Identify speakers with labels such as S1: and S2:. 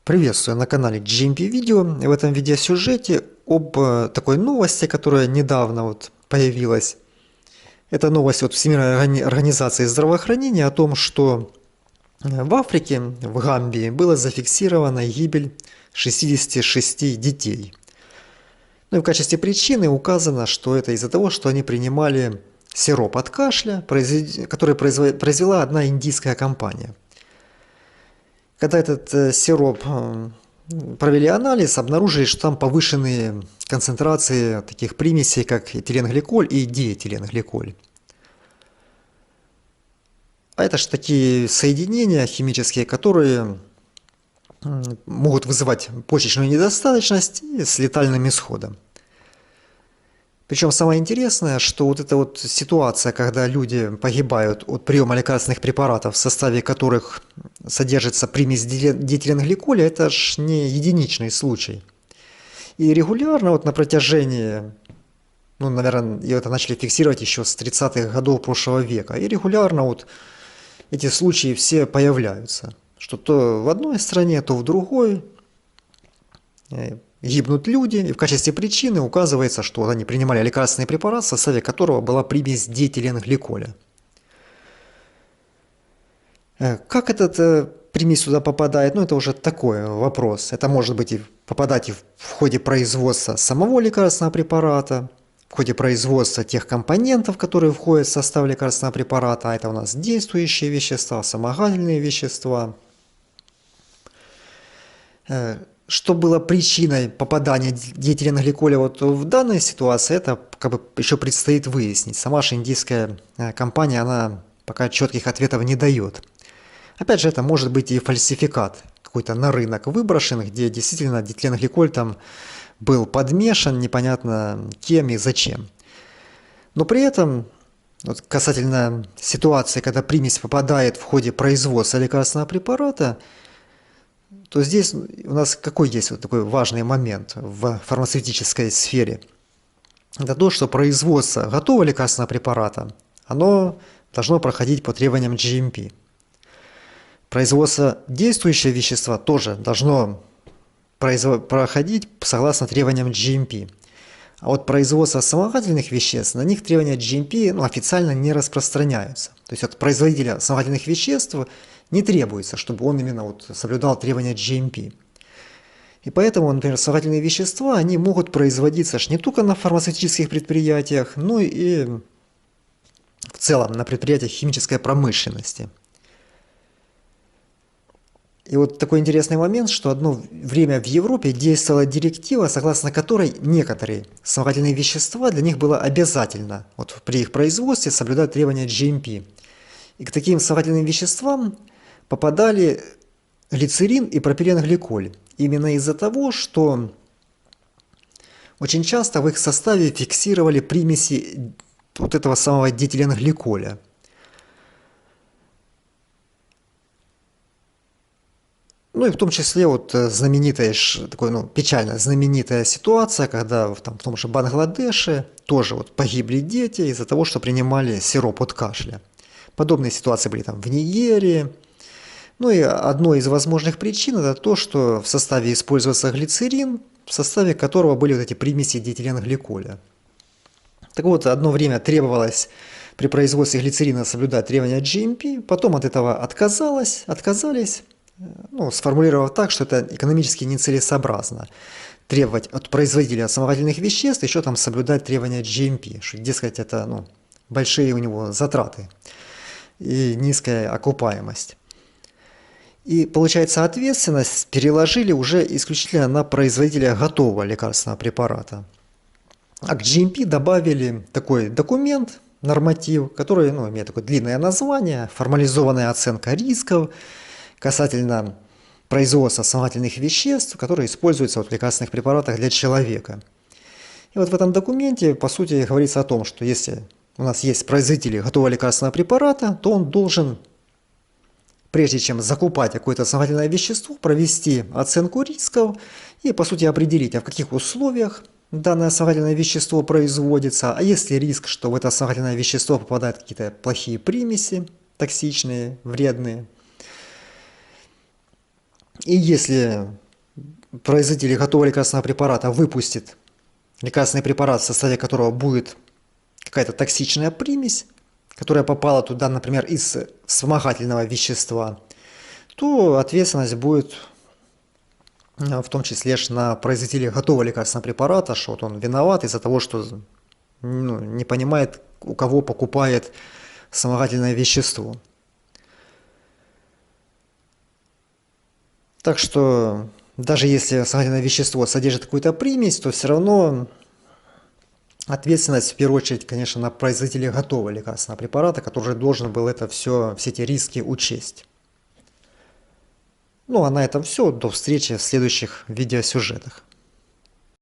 S1: Приветствую на канале GMP Видео. В этом видеосюжете об такой новости, которая недавно появилась. Это новость от Всемирной организации здравоохранения о том, что в Африке, в Гамбии, была зафиксирована гибель 66 детей. Ну и в качестве причины указано, что это из-за того, что они принимали сироп от кашля, который произвела одна индийская компания. Когда этот сироп провели анализ, обнаружили, что там повышенные концентрации таких примесей, как этиленгликоль и диэтиленгликоль. А это же такие соединения химические, которые могут вызывать почечную недостаточность и с летальным исходом. Причем самое интересное, что вот эта вот ситуация, когда люди погибают от приема лекарственных препаратов, в составе которых содержится примесь диэтиленгликоля, это ж не единичный случай. И регулярно вот на протяжении, ну, наверное, это начали фиксировать еще с 30-х годов прошлого века, и регулярно вот эти случаи все появляются. Что то в одной стране, то в другой гибнут люди, и в качестве причины указывается, что они принимали лекарственный препарат, в составе которого была примесь диэтиленгликоля. Как этот примесь сюда попадает, ну это уже такой вопрос. Это может быть и попадать и в ходе производства самого лекарственного препарата, в ходе производства тех компонентов, которые входят в состав лекарственного препарата, а это у нас действующие вещества, вспомогательные вещества. Что было причиной попадания диэтиленгликоля вот в данной ситуации, это как бы еще предстоит выяснить. Сама же индийская компания, она пока четких ответов не дает. Опять же, это может быть и фальсификат какой-то на рынок выброшен, где действительно диэтиленгликоль там был подмешан непонятно кем и зачем. Но при этом, вот касательно ситуации, когда примесь попадает в ходе производства лекарственного препарата, то здесь у нас какой есть вот такой важный момент в фармацевтической сфере? Это то, что производство готового лекарственного препарата, оно должно проходить по требованиям GMP. Производство действующего вещества тоже должно проходить согласно требованиям GMP. А вот производство вспомогательных веществ, на них требования GMP официально не распространяются. То есть от производителя вспомогательных веществ не требуется, чтобы он именно соблюдал требования GMP. И поэтому, например, вспомогательные вещества, они могут производиться не только на фармацевтических предприятиях, но и в целом на предприятиях химической промышленности. И вот такой интересный момент, что одно время в Европе действовала директива, согласно которой некоторые вспомогательные вещества для них было обязательно при их производстве соблюдать требования GMP. И к таким вспомогательным веществам попадали глицерин и пропиленгликоль. Именно из-за того, что очень часто в их составе фиксировали примеси вот этого самого диэтиленгликоля. Ну и в том числе знаменитая, печально знаменитая ситуация, когда в том же Бангладеше тоже погибли дети из-за того, что принимали сироп от кашля. Подобные ситуации были там в Нигерии. Ну и одной из возможных причин это то, что в составе использовался глицерин, в составе которого были вот эти примеси диэтиленгликоля. Так вот, одно время требовалось при производстве глицерина соблюдать требования GMP, потом от этого отказались, сформулировав так, что это экономически нецелесообразно требовать от производителя вспомогательных веществ еще там соблюдать требования GMP, что, дескать, это большие у него затраты и низкая окупаемость. И, получается, ответственность переложили уже исключительно на производителя готового лекарственного препарата. А к GMP добавили такой документ, норматив, который имеет такое длинное название, формализованная оценка рисков касательно производства вспомогательных веществ, которые используются в лекарственных препаратах для человека. И вот в этом документе, по сути, говорится о том, что если у нас есть производитель готового лекарственного препарата, то он должен, прежде чем закупать какое-то вспомогательное вещество, провести оценку рисков и, по сути, определить, а в каких условиях данное вспомогательное вещество производится, а есть ли риск, что в это вспомогательное вещество попадают какие-то плохие примеси, токсичные, вредные. И если производитель готового лекарственного препарата выпустит лекарственный препарат, в составе которого будет какая-то токсичная примесь, которая попала туда, например, из вспомогательного вещества, то ответственность будет в том числе ж на производителя готового лекарственного препарата, что вот он виноват из-за того, что не понимает, у кого покупает вспомогательное вещество. Так что даже если вспомогательное вещество содержит какую-то примесь, то все равно ответственность в первую очередь, конечно, на производителя готового лекарственного препарата, который уже должен был все эти риски учесть. Ну а на этом все. До встречи в следующих видеосюжетах.